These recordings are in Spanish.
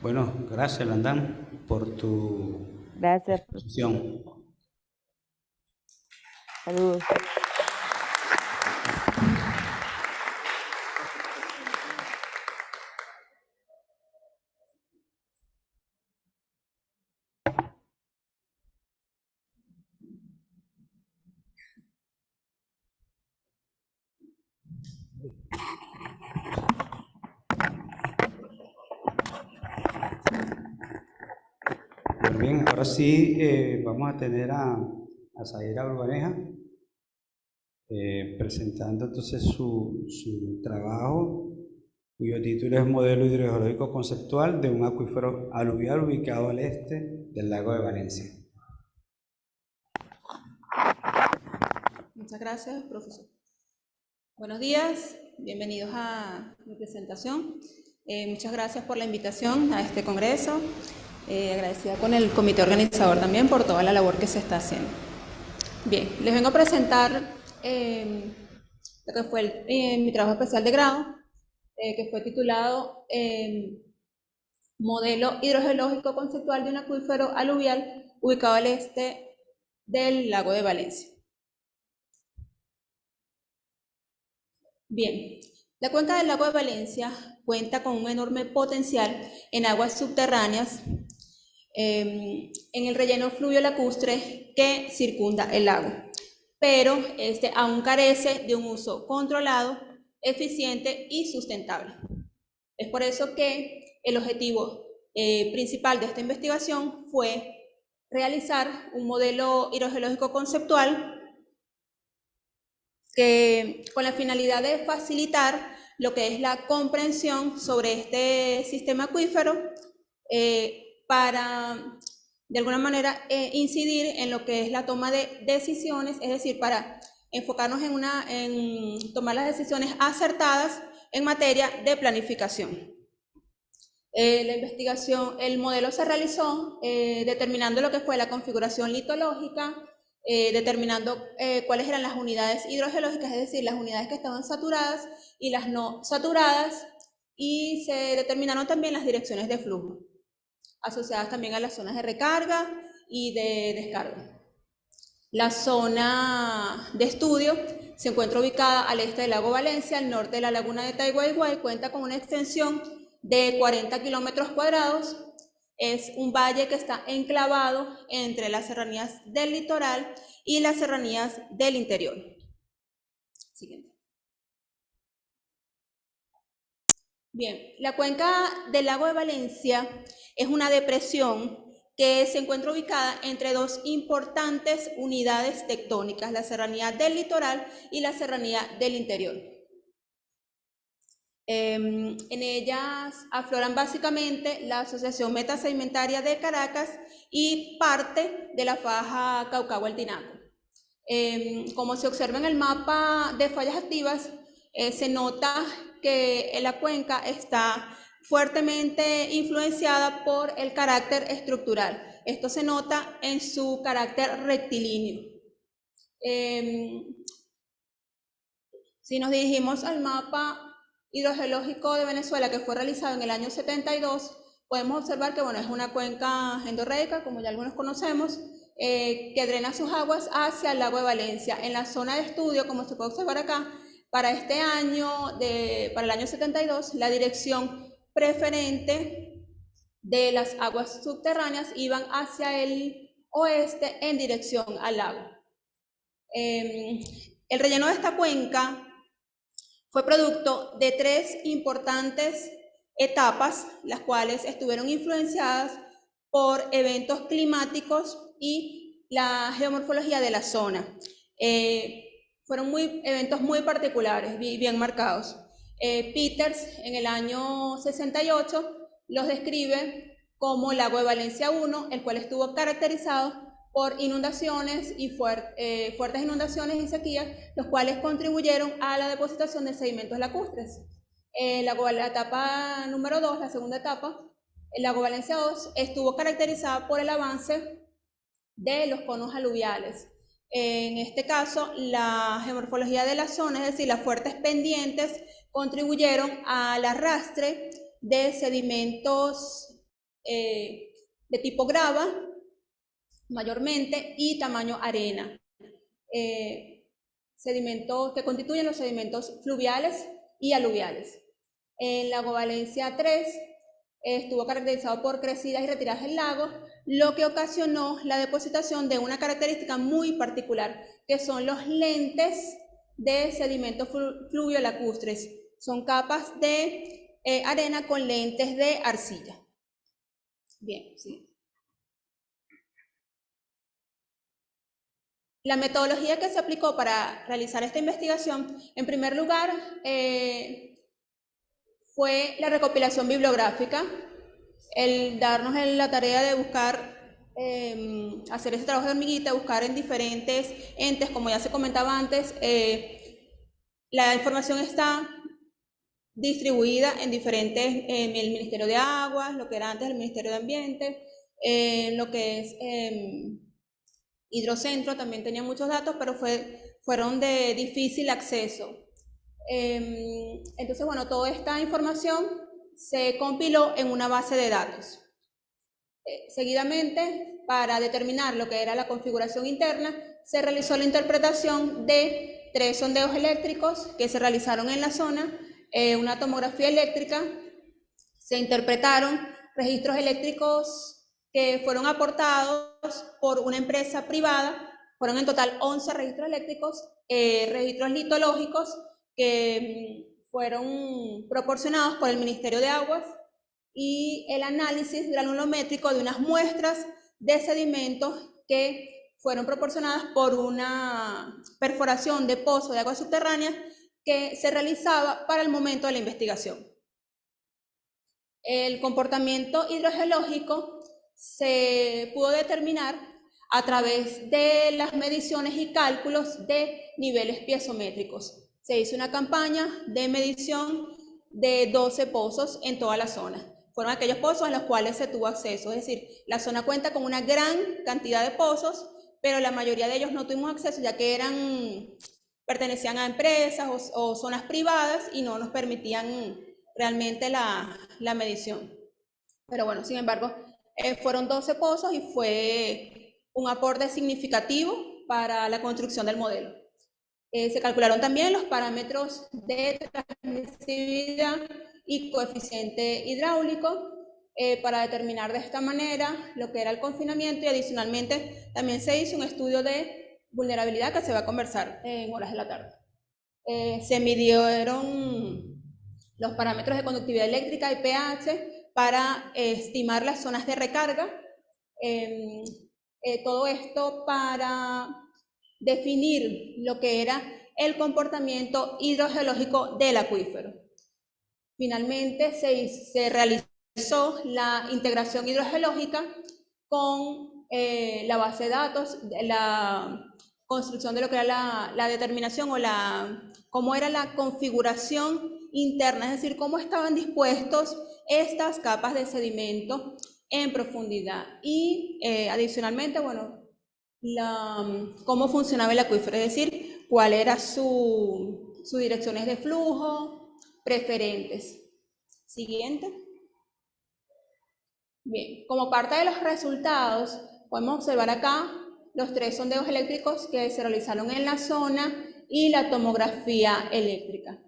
Bueno, gracias, Landán, por tu Gracias, exposición. saludos. Muy bien, ahora sí vamos a tener a Zaira Urbaneja presentando entonces su trabajo, cuyo título es Modelo hidrogeológico conceptual de un acuífero aluvial ubicado al este del lago de Valencia. Muchas gracias, profesor. Buenos días, bienvenidos a mi presentación. Muchas gracias por la invitación a este congreso. Agradecida con el comité organizador también por toda la labor que se está haciendo. Bien, les vengo a presentar lo que fue mi trabajo especial de grado, que fue titulado Modelo hidrogeológico conceptual de un acuífero aluvial ubicado al este del lago de Valencia. Bien, la cuenca del lago de Valencia cuenta con un enorme potencial en aguas subterráneas en el relleno fluvio lacustre que circunda el lago, pero este aún carece de un uso controlado, eficiente y sustentable. Es por eso que el objetivo principal de esta investigación fue realizar un modelo hidrogeológico conceptual que, con la finalidad de facilitar lo que es la comprensión sobre este sistema acuífero para, de alguna manera, incidir en lo que es la toma de decisiones, es decir, para enfocarnos en tomar las decisiones acertadas en materia de planificación. La investigación, el modelo se realizó determinando lo que fue la configuración litológica, determinando cuáles eran las unidades hidrogeológicas, es decir, las unidades que estaban saturadas y las no saturadas, y se determinaron también las direcciones de flujo, asociadas también a las zonas de recarga y de descarga. La zona de estudio se encuentra ubicada al este del lago Valencia, al norte de la laguna de Taiguaiguay, cuenta con una extensión de 40 kilómetros cuadrados. Es un valle que está enclavado entre las serranías del litoral y las serranías del interior. Siguiente. Bien, la cuenca del lago de Valencia es una depresión que se encuentra ubicada entre dos importantes unidades tectónicas, la serranía del litoral y la serranía del interior. En ellas afloran básicamente la Asociación Metasedimentaria de Caracas y parte de la faja Caucagua-El como se observa en el mapa de fallas activas, se nota que la cuenca está fuertemente influenciada por el carácter estructural. Esto se nota en su carácter rectilíneo. Si nos dirigimos al mapa hidrogeológico de Venezuela, que fue realizado en el año 72, podemos observar que bueno, es una cuenca endorreica, como ya algunos conocemos, que drena sus aguas hacia el lago de Valencia. En la zona de estudio, como se puede observar acá, para este año, para el año 72, la dirección preferente de las aguas subterráneas iban hacia el oeste en dirección al lago. El relleno de esta cuenca fue producto de tres importantes etapas, las cuales estuvieron influenciadas por eventos climáticos y la geomorfología de la zona. Fueron eventos muy particulares, bien marcados. Peters, en el año 68, los describe como Lago de Valencia 1, el cual estuvo caracterizado por inundaciones y fuertes inundaciones y sequías, los cuales contribuyeron a la depositación de sedimentos lacustres. La etapa número 2, la segunda etapa, el lago Valencia 2, estuvo caracterizada por el avance de los conos aluviales. En este caso, la geomorfología de la zona, es decir, las fuertes pendientes, contribuyeron al arrastre de sedimentos de tipo grava, mayormente, y tamaño arena. Sedimentos que constituyen los sedimentos fluviales y aluviales. El lago Valencia 3 estuvo caracterizado por crecidas y retiradas del lago, lo que ocasionó la depositación de una característica muy particular, que son los lentes de sedimentos fluvio-lacustres. Son capas de arena con lentes de arcilla. Bien, sí. La metodología que se aplicó para realizar esta investigación, en primer lugar, fue la recopilación bibliográfica, el darnos la tarea de buscar, hacer ese trabajo de hormiguita, buscar en diferentes entes, como ya se comentaba antes, la información está distribuida en diferentes, en el Ministerio de Aguas, lo que era antes el Ministerio de Ambiente, lo que es Hidrocentro, también tenía muchos datos, pero fueron de difícil acceso. Entonces, bueno, toda esta información se compiló en una base de datos. Seguidamente, para determinar lo que era la configuración interna, se realizó la interpretación de 3 sondeos eléctricos que se realizaron en la zona, una tomografía eléctrica, se interpretaron registros eléctricos que fueron aportados por una empresa privada, fueron en total 11 registros eléctricos, registros litológicos que fueron proporcionados por el Ministerio de Aguas, y el análisis granulométrico de unas muestras de sedimentos que fueron proporcionadas por una perforación de pozo de aguas subterráneas que se realizaba para el momento de la investigación. El comportamiento hidrogeológico se pudo determinar a través de las mediciones y cálculos de niveles piezométricos. Se hizo una campaña de medición de 12 pozos en toda la zona. Fueron aquellos pozos en los cuales se tuvo acceso, es decir, la zona cuenta con una gran cantidad de pozos, pero la mayoría de ellos no tuvimos acceso ya que pertenecían a empresas o zonas privadas y no nos permitían realmente la medición. Pero bueno, sin embargo, fueron 12 pozos y fue un aporte significativo para la construcción del modelo. Se calcularon también los parámetros de transmisibilidad y coeficiente hidráulico para determinar de esta manera lo que era el confinamiento, y adicionalmente también se hizo un estudio de vulnerabilidad que se va a conversar en horas de la tarde. Se midieron los parámetros de conductividad eléctrica y pH para estimar las zonas de recarga. Todo esto para definir lo que era el comportamiento hidrogeológico del acuífero. Finalmente se realizó la integración hidrogeológica con la base de datos, la construcción de lo que era la determinación o cómo era la configuración interna, es decir, cómo estaban dispuestos estas capas de sedimento en profundidad, y adicionalmente, bueno, cómo funcionaba el acuífero, es decir, cuál era sus direcciones de flujo preferentes. Siguiente. Bien, como parte de los resultados, podemos observar acá los 3 sondeos eléctricos que se realizaron en la zona y la tomografía eléctrica.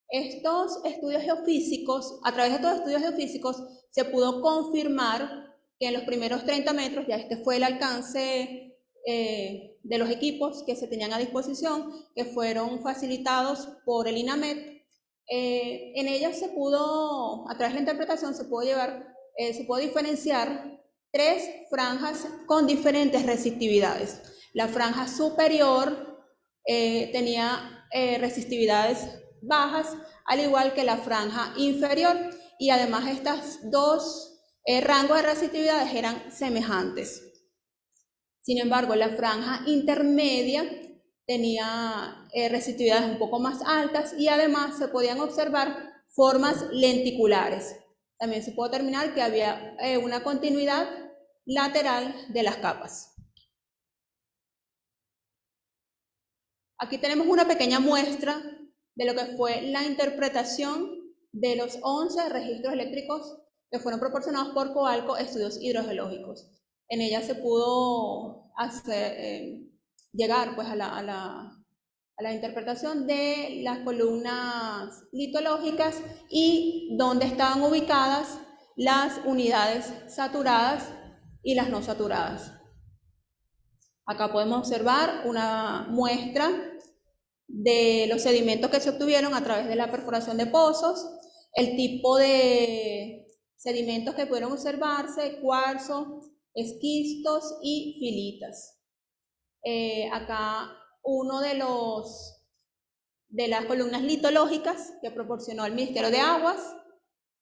Estos estudios geofísicos, a través de estos estudios geofísicos, se pudo confirmar que en los primeros 30 metros, ya este fue el alcance de los equipos que se tenían a disposición, que fueron facilitados por el INAMED. En ellos se pudo, a través de la interpretación, se pudo diferenciar 3 franjas con diferentes resistividades. La franja superior tenía resistividades bajas, al igual que la franja inferior, y además estas 2 rangos de resistividades eran semejantes. Sin embargo, la franja intermedia tenía resistividades un poco más altas, y además se podían observar formas lenticulares. También se pudo determinar que había una continuidad lateral de las capas. Aquí tenemos una pequeña muestra de lo que fue la interpretación de los 11 registros eléctricos que fueron proporcionados por Coalco Estudios Hidrogeológicos. En ella se pudo llegar pues, a la interpretación de las columnas litológicas y dónde estaban ubicadas las unidades saturadas y las no saturadas. Acá podemos observar una muestra de los sedimentos que se obtuvieron a través de la perforación de pozos, el tipo de sedimentos que pudieron observarse: cuarzo, esquistos y filitas. Acá uno de las columnas litológicas que proporcionó el Ministerio de Aguas.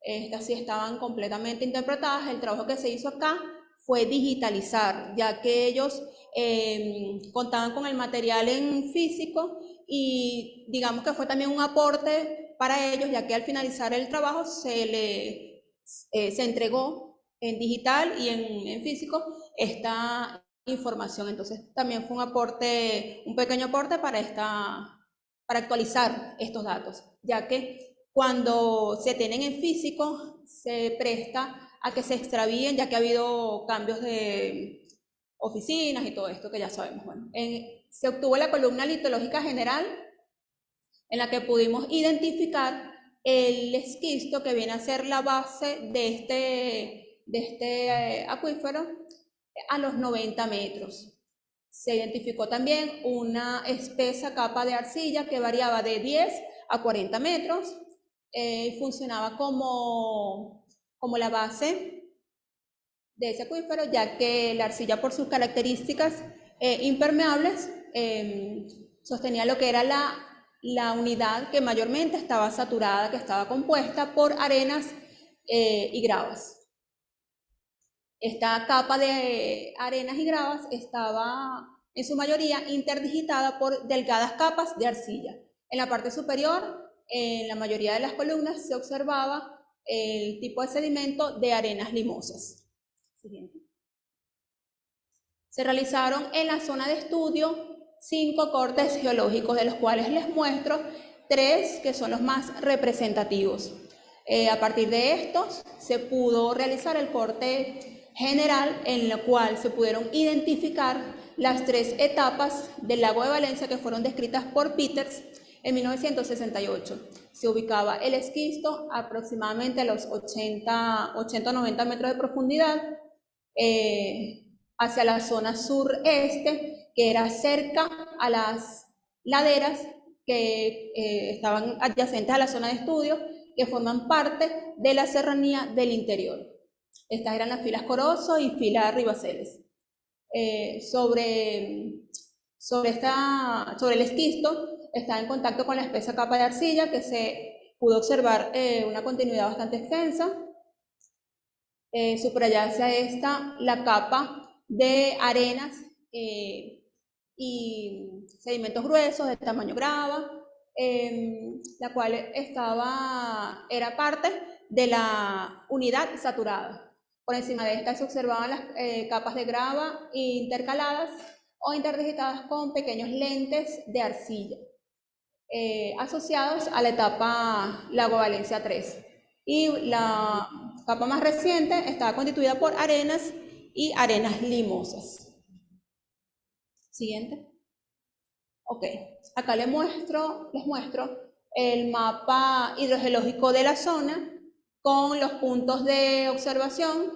Estas sí estaban completamente interpretadas. El trabajo que se hizo acá fue digitalizar, ya que ellos contaban con el material en físico, y digamos que fue también un aporte para ellos, ya que al finalizar el trabajo se entregó en digital y en físico esta información. Entonces también fue un pequeño aporte para actualizar estos datos, ya que cuando se tienen en físico se presta a que se extravíen, ya que ha habido cambios de oficinas y todo esto que ya sabemos. Bueno, se obtuvo la columna litológica general, en la que pudimos identificar el esquisto, que viene a ser la base de este acuífero, a los 90 metros. Se identificó también una espesa capa de arcilla que variaba de 10 a 40 metros. Funcionaba como la base de ese acuífero, ya que la arcilla, por sus características impermeables, sostenía lo que era la unidad que mayormente estaba saturada, que estaba compuesta por arenas y gravas. Esta capa de arenas y gravas estaba en su mayoría interdigitada por delgadas capas de arcilla. En la parte superior, en la mayoría de las columnas, se observaba el tipo de sedimento de arenas limosas. Siguiente. Se realizaron en la zona de estudio 5 cortes geológicos, de los cuales les muestro 3 que son los más representativos. A partir de estos se pudo realizar el corte general, en el cual se pudieron identificar las 3 etapas del lago de Valencia que fueron descritas por Peters en 1968. Se ubicaba el esquisto aproximadamente a los 80 o 90 metros de profundidad, hacia la zona sureste, que era cerca a las laderas que estaban adyacentes a la zona de estudio, que forman parte de la serranía del interior. Estas eran las filas Corozo y fila Ribaceles. Sobre el esquisto está en contacto con la espesa capa de arcilla, que se pudo observar una continuidad bastante extensa. Subrayarse a esta la capa de arenas y sedimentos gruesos de tamaño grava, la cual era parte de la unidad saturada. Por encima de esta se observaban las capas de grava intercaladas o interdigitadas con pequeños lentes de arcilla, asociados a la etapa Lago Valencia 3. Y la capa más reciente estaba constituida por arenas y arenas limosas. Siguiente. Ok, acá les muestro el mapa hidrogeológico de la zona con los puntos de observación.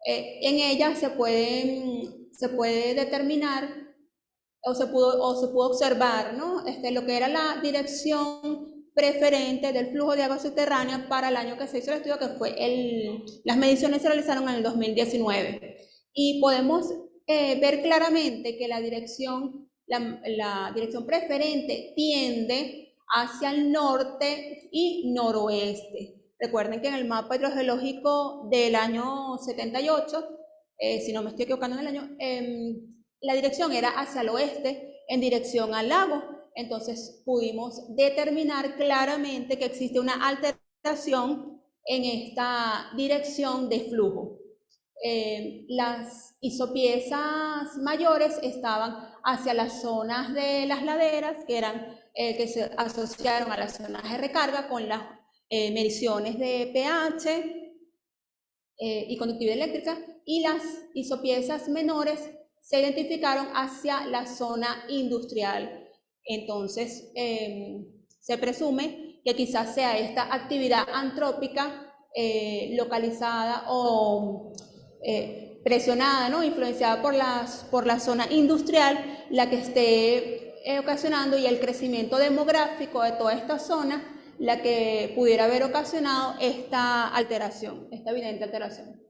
En ella se puede determinar o se pudo observar, ¿no? Lo que era la dirección preferente del flujo de agua subterránea para el año que se hizo el estudio, que fue las mediciones se realizaron en el 2019. Y podemos ver claramente que la dirección preferente tiende hacia el norte y noroeste. Recuerden que en el mapa hidrogeológico del año 78, si no me estoy equivocando en el año, la dirección era hacia el oeste, en dirección al lago. Entonces pudimos determinar claramente que existe una alteración en esta dirección de flujo. Las isopiezas mayores estaban hacia las zonas de las laderas, que se asociaron a las zonas de recarga con las mediciones de pH y conductividad eléctrica, y las isopiezas menores se identificaron hacia la zona industrial. Entonces, se presume que quizás sea esta actividad antrópica localizada o presionada, ¿no? Influenciada por la zona industrial, la que esté ocasionando, y el crecimiento demográfico de toda esta zona, la que pudiera haber ocasionado esta alteración, esta evidente alteración.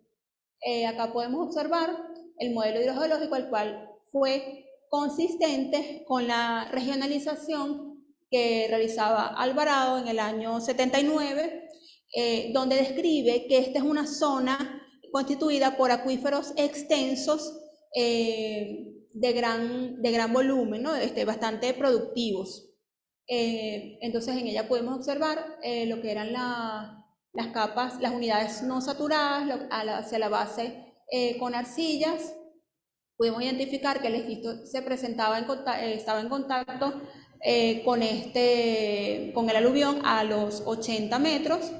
Acá podemos observar el modelo hidrogeológico, el cual fue consistente con la regionalización que realizaba Alvarado en el año 79, donde describe que esta es una zona constituida por acuíferos extensos de gran volumen, ¿no? Bastante productivos. Entonces en ella podemos observar lo que eran las capas, las unidades no saturadas hacia la base con arcillas. Pudimos identificar que el esquisto se presentaba estaba en contacto con el aluvión a los 80 metros,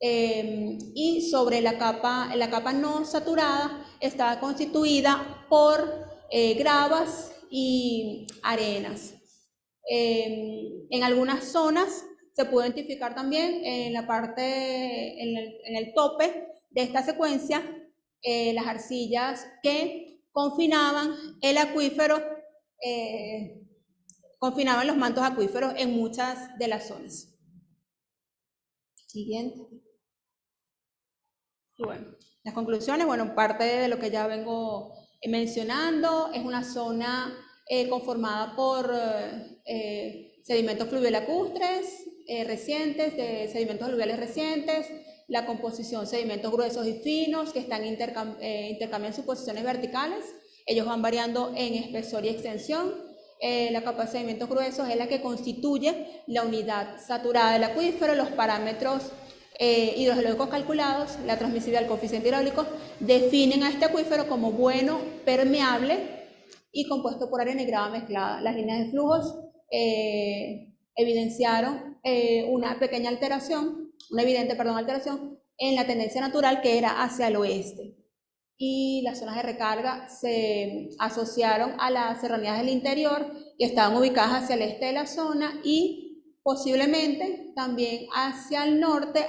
y sobre la capa no saturada estaba constituida por gravas y arenas. En algunas zonas se pudo identificar también en la parte, en el tope de esta secuencia, las arcillas que confinaban el acuífero, confinaban los mantos acuíferos en muchas de las zonas. Siguiente. Y bueno, las conclusiones, bueno, parte de lo que ya vengo mencionando, es una zona conformada por sedimentos fluviolacustres recientes, de sedimentos aluviales recientes, la composición sedimentos gruesos y finos que están intercambian sus posiciones verticales. Ellos van variando en espesor y extensión. La capa de sedimentos gruesos es la que constituye la unidad saturada del acuífero. Los parámetros hidrogeológicos calculados, la transmisibilidad, el coeficiente hidráulico, definen a este acuífero como bueno, permeable y compuesto por arena y grava mezclada. Las líneas de flujos evidenciaron una pequeña alteración, una evidente, alteración en la tendencia natural, que era hacia el oeste. Y las zonas de recarga se asociaron a las serranías del interior, que estaban ubicadas hacia el este de la zona, y posiblemente también hacia el norte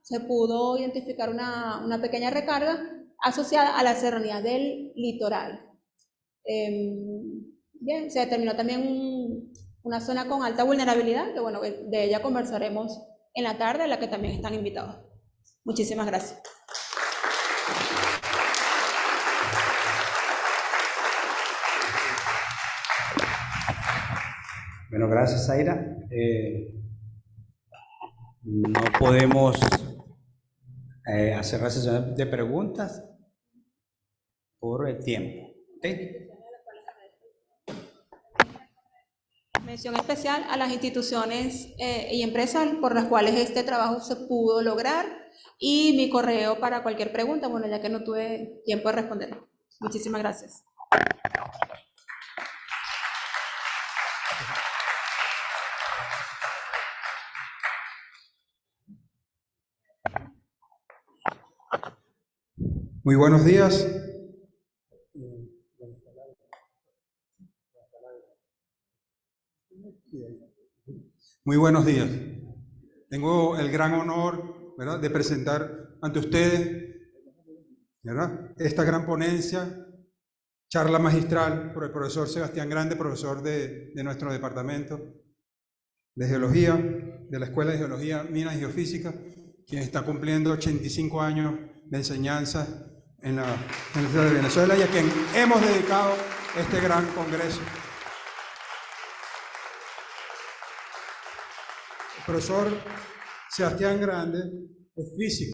se pudo identificar una pequeña recarga asociada a las serranías del litoral. Bien, se determinó también una zona con alta vulnerabilidad, que bueno, de ella conversaremos en la tarde, a la que también están invitados. Muchísimas gracias. Bueno, gracias, Zaira. No podemos hacer la sesión de preguntas por el tiempo. ¿Okay? Mención especial a las instituciones y empresas por las cuales este trabajo se pudo lograr, y mi correo para cualquier pregunta, bueno, ya que no tuve tiempo de responder. Muchísimas gracias. Muy buenos días. Muy buenos días. Tengo el gran honor, ¿verdad?, de presentar ante ustedes, ¿verdad?, esta gran ponencia, charla magistral por el profesor Sebastián Grande, profesor de nuestro departamento de Geología, de la Escuela de Geología, Minas y Geofísica, quien está cumpliendo 85 años de enseñanza en la Universidad de Venezuela, y a quien hemos dedicado este gran congreso. El profesor Sebastián Grande es físico.